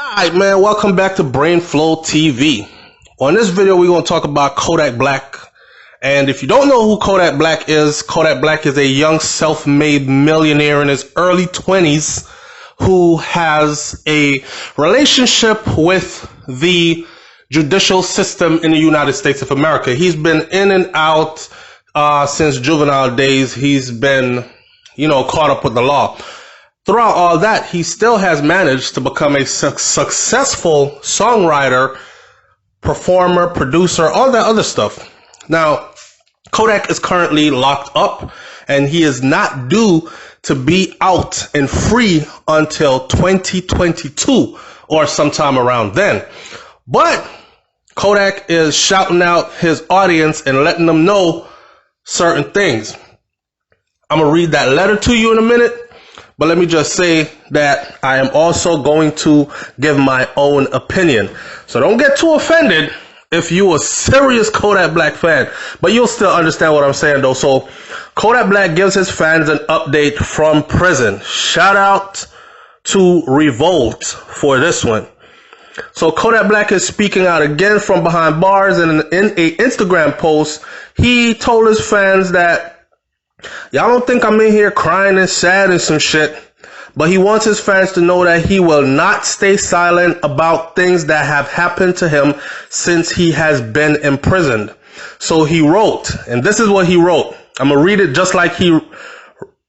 Alright man, welcome back to BrainFLoTv. On this video we're going to talk about Kodak Black. And if you don't know who Kodak Black is a young self-made millionaire in his early 20s who has a relationship with the judicial system in the United States of America. He's been in and out since juvenile days. He's been, caught up with the law. Throughout all that, he still has managed to become a successful songwriter, performer, producer, all that other stuff. Now, Kodak is currently locked up and he is not due to be out and free until 2022 or sometime around then. But Kodak is shouting out his audience and letting them know certain things. I'm going to read that letter to you in a minute. But let me just say that I am also going to give my own opinion. So don't get too offended if you're a serious Kodak Black fan. But you'll still understand what I'm saying though. So Kodak Black gives his fans an update from prison. Shout out to Revolt for this one. So Kodak Black is speaking out again from behind bars, and in a Instagram post, he told his fans that y'all don't think I'm in here crying and sad and some shit, but he wants his fans to know that he will not stay silent about things that have happened to him since he has been imprisoned. So he wrote, and this is what he wrote. I'm going to read it just like he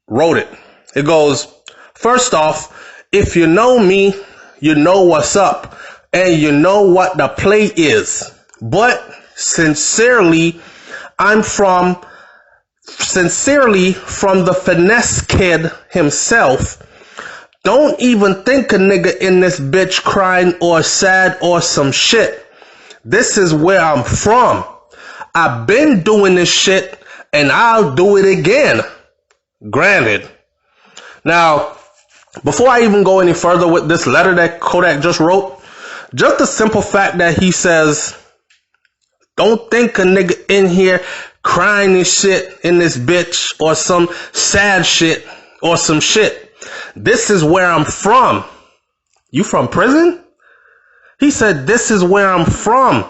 wrote it. It goes, first off, if you know me, you know what's up, and you know what the play is. But sincerely from the finesse kid himself, don't even think a nigga in this bitch crying or sad or some shit. This is where I'm from. I've been doing this shit and I'll do it again. Granted. Now, before I even go any further with this letter that Kodak just wrote, just the simple fact that he says, don't think a nigga in here crying and shit in this bitch or some sad shit or some shit. This is where I'm from. You from prison? He said, this is where I'm from.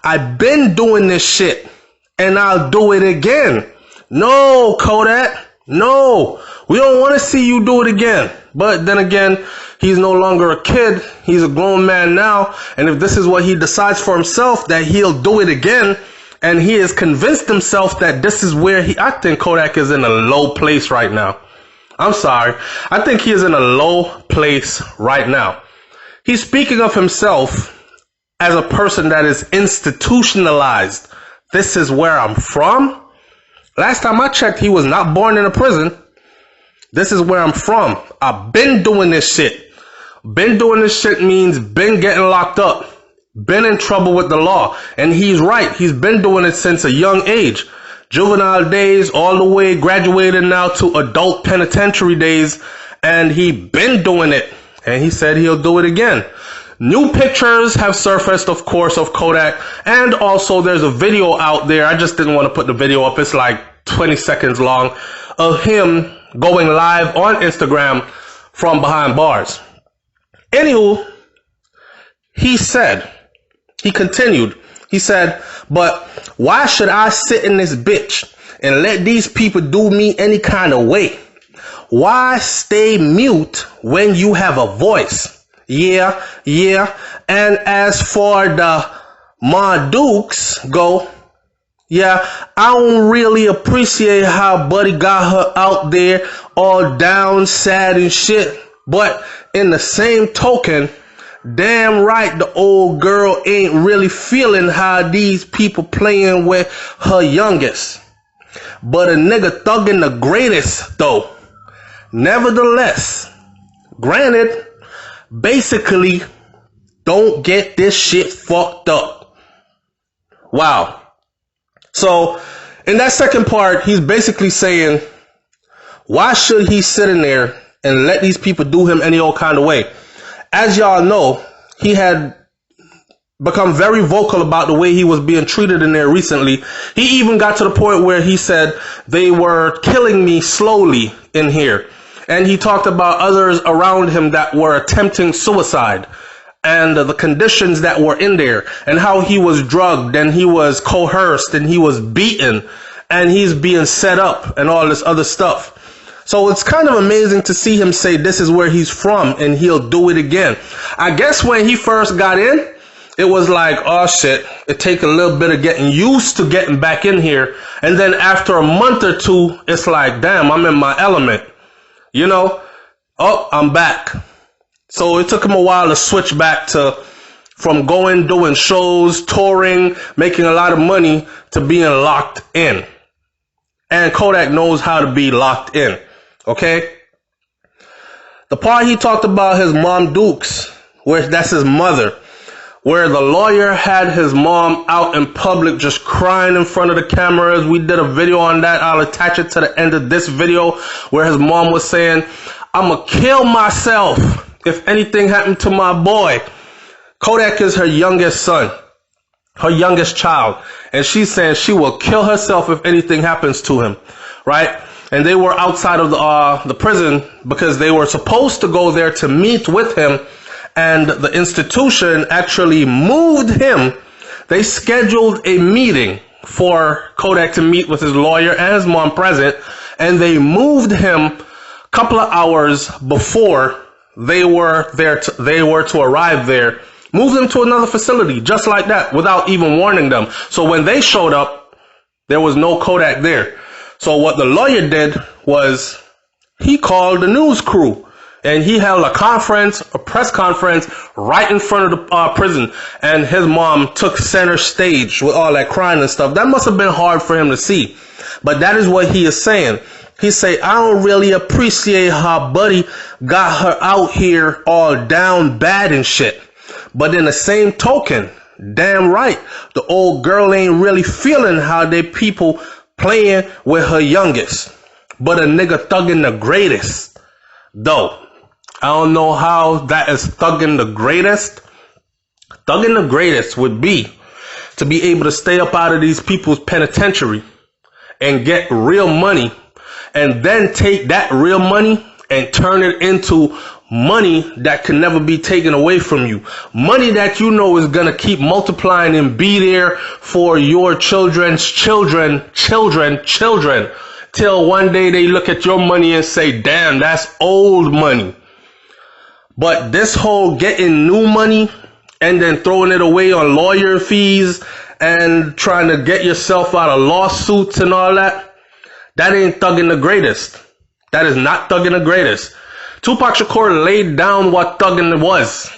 I've been doing this shit and I'll do it again. No, Kodak. No, we don't want to see you do it again. But then again, he's no longer a kid. He's a grown man now. And if this is what he decides for himself, that he'll do it again, and he has convinced himself that this is where I think Kodak is in a low place right now. I'm sorry. I think he is in a low place right now. He's speaking of himself as a person that is institutionalized. This is where I'm from. Last time I checked, he was not born in a prison. This is where I'm from. I've been doing this shit. Been doing this shit means been getting locked up. Been in trouble with the law. And he's right. He's been doing it since a young age. Juvenile days all the way graduated now to adult penitentiary days. And he been doing it. And he said he'll do it again. New pictures have surfaced, of course, of Kodak. And also there's a video out there. I just didn't want to put the video up. It's like 20 seconds long of him going live on Instagram from behind bars. Anywho, he continued, he said, but why should I sit in this bitch and let these people do me any kind of way? Why stay mute when you have a voice? Yeah. And as for the Mardukes go, yeah, I don't really appreciate how Buddy got her out there all down, sad and shit. But in the same token, damn right the old girl ain't really feeling how these people playing with her youngest. But a nigga thugging the greatest though. Nevertheless, granted, basically, don't get this shit fucked up. Wow. So in that second part, he's basically saying, why should he sit in there and let these people do him any old kind of way? As y'all know, he had become very vocal about the way he was being treated in there recently. He even got to the point where he said they were killing me slowly in here. And he talked about others around him that were attempting suicide. and the conditions that were in there, and how he was drugged and he was coerced and he was beaten and he's being set up and all this other stuff. So it's kind of amazing to see him say this is where he's from and he'll do it again. I guess when he first got in, it was like, oh shit, it take a little bit of getting used to getting back in here. And then after a month or two, it's like, damn, I'm in my element. You know, oh, I'm back. So it took him a while to switch back from doing shows, touring, making a lot of money, to being locked in. And Kodak knows how to be locked in. Okay? The part he talked about his mom Dukes, where that's his mother, where the lawyer had his mom out in public just crying in front of the cameras. We did a video on that. I'll attach it to the end of this video, where his mom was saying, I'ma kill myself if anything happened to my boy. Kodak is her youngest son, her youngest child, and she's saying she will kill herself if anything happens to him, right? And they were outside of the prison because they were supposed to go there to meet with him, and the institution actually moved him. They scheduled a meeting for Kodak to meet with his lawyer and his mom present, and they moved him a couple of hours before they were to arrive there. Moved them to another facility just like that without even warning them. So when they showed up, there was no Kodak there. So what the lawyer did was he called the news crew and he held a press conference right in front of the prison, and his mom took center stage with all that crying and stuff. That must have been hard for him to see, but that is what he is saying. He say, I don't really appreciate how buddy got her out here all down bad and shit. But in the same token, damn right, the old girl ain't really feeling how they people playing with her youngest. But a nigga thugging the greatest. Though, I don't know how that is thugging the greatest. Thugging the greatest would be to be able to stay up out of these people's penitentiary and get real money, and then take that real money and turn it into money that can never be taken away from you. Money that you know is going to keep multiplying and be there for your children's children, till one day they look at your money and say, damn, that's old money. But this whole getting new money and then throwing it away on lawyer fees and trying to get yourself out of lawsuits and all that, that ain't thugging the greatest. That is not thugging the greatest. Tupac Shakur laid down what thugging was.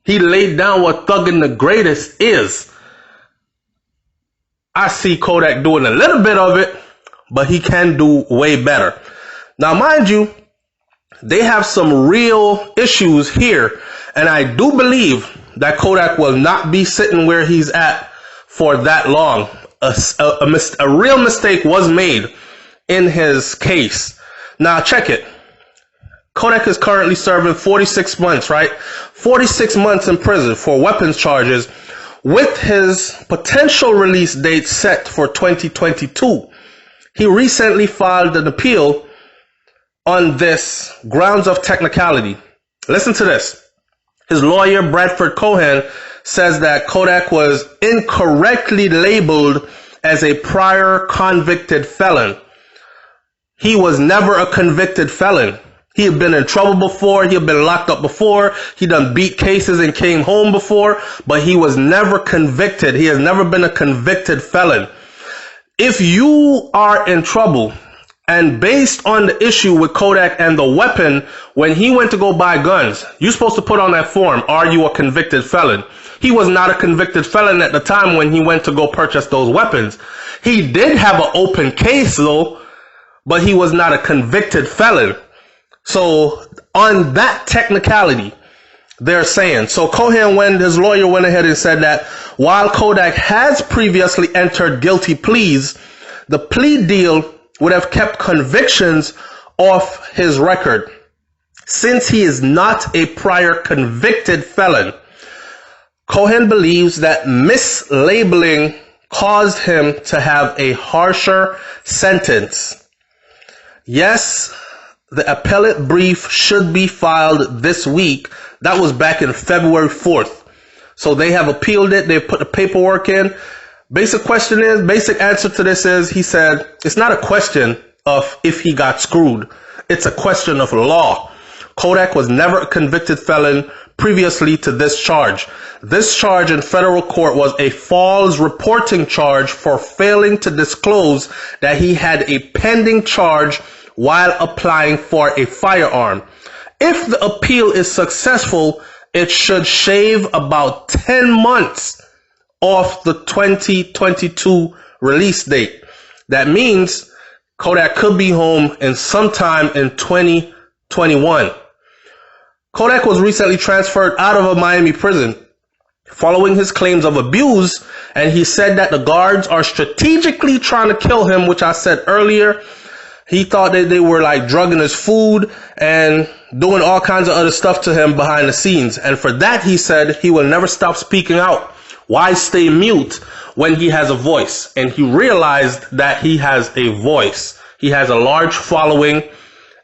He laid down what thugging the greatest is. I see Kodak doing a little bit of it, but he can do way better. Now, mind you, they have some real issues here, and I do believe that Kodak will not be sitting where he's at for that long. A real mistake was made in his case. Now, check it. Kodak is currently serving 46 months, right? 46 months in prison for weapons charges, with his potential release date set for 2022. He recently filed an appeal on this grounds of technicality. Listen to this. His lawyer, Bradford Cohen, says that Kodak was incorrectly labeled as a prior convicted felon. He was never a convicted felon. He had been in trouble before. He had been locked up before. He done beat cases and came home before, but he was never convicted. He has never been a convicted felon. If you are in trouble, and based on the issue with Kodak and the weapon, when he went to go buy guns, you're supposed to put on that form, are you a convicted felon? He was not a convicted felon at the time when he went to go purchase those weapons. He did have an open case though, but he was not a convicted felon. So on that technicality, they're saying, so Cohen, his lawyer went ahead and said that while Kodak has previously entered guilty pleas, the plea deal would have kept convictions off his record. Since he is not a prior convicted felon, Cohen believes that mislabeling caused him to have a harsher sentence. Yes, the appellate brief should be filed this week. That was back in February 4th. So they have appealed it. They put the paperwork in. Basic answer to this is, he said, it's not a question of if he got screwed. It's a question of law. Kodak was never a convicted felon previously to this charge. This charge in federal court was a false reporting charge for failing to disclose that he had a pending charge while applying for a firearm. If the appeal is successful, it should shave about 10 months off the 2022 release date. That means Kodak could be home in sometime in 2021. Kodak was recently transferred out of a Miami prison following his claims of abuse, and he said that the guards are strategically trying to kill him, which I said earlier. He thought that they were like drugging his food and doing all kinds of other stuff to him behind the scenes. And for that, he said he will never stop speaking out. Why stay mute when he has a voice? And he realized that he has a voice. He has a large following,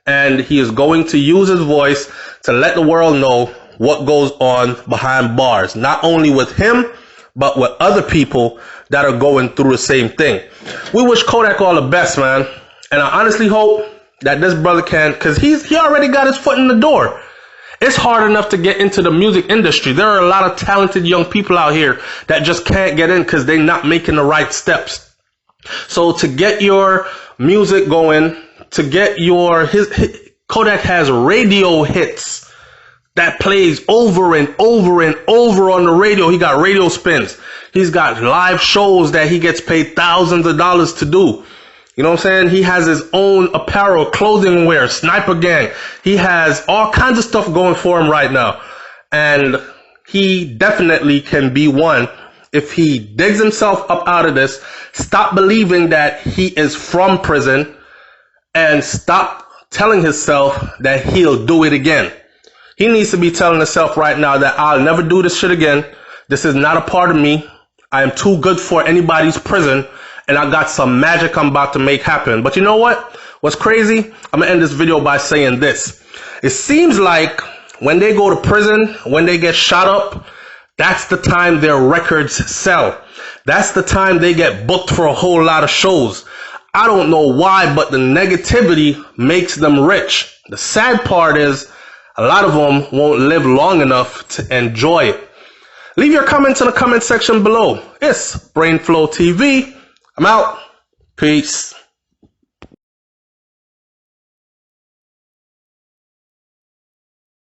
and he is going to use his voice to let the world know what goes on behind bars, not only with him, but with other people that are going through the same thing. We wish Kodak all the best, man. And I honestly hope that this brother can, because he already got his foot in the door. It's hard enough to get into the music industry. There are a lot of talented young people out here that just can't get in because they're not making the right steps. So to get your music going, to get Kodak has radio hits that plays over and over and over on the radio. He got radio spins. He's got live shows that he gets paid thousands of dollars to do. You know what I'm saying? He has his own apparel, clothing wear, Sniper Gang. He has all kinds of stuff going for him right now. And he definitely can be one if he digs himself up out of this, stop believing that he is from prison, and stop telling himself that he'll do it again. He needs to be telling himself right now that I'll never do this shit again. This is not a part of me. I am too good for anybody's prison. And I got some magic I'm about to make happen. But you know what? What's crazy? I'm going to end this video by saying this. It seems like when they go to prison, when they get shot up, that's the time their records sell. That's the time they get booked for a whole lot of shows. I don't know why, but the negativity makes them rich. The sad part is a lot of them won't live long enough to enjoy it. Leave your comments in the comment section below. It's BrainFLoTv. I'm out. Peace.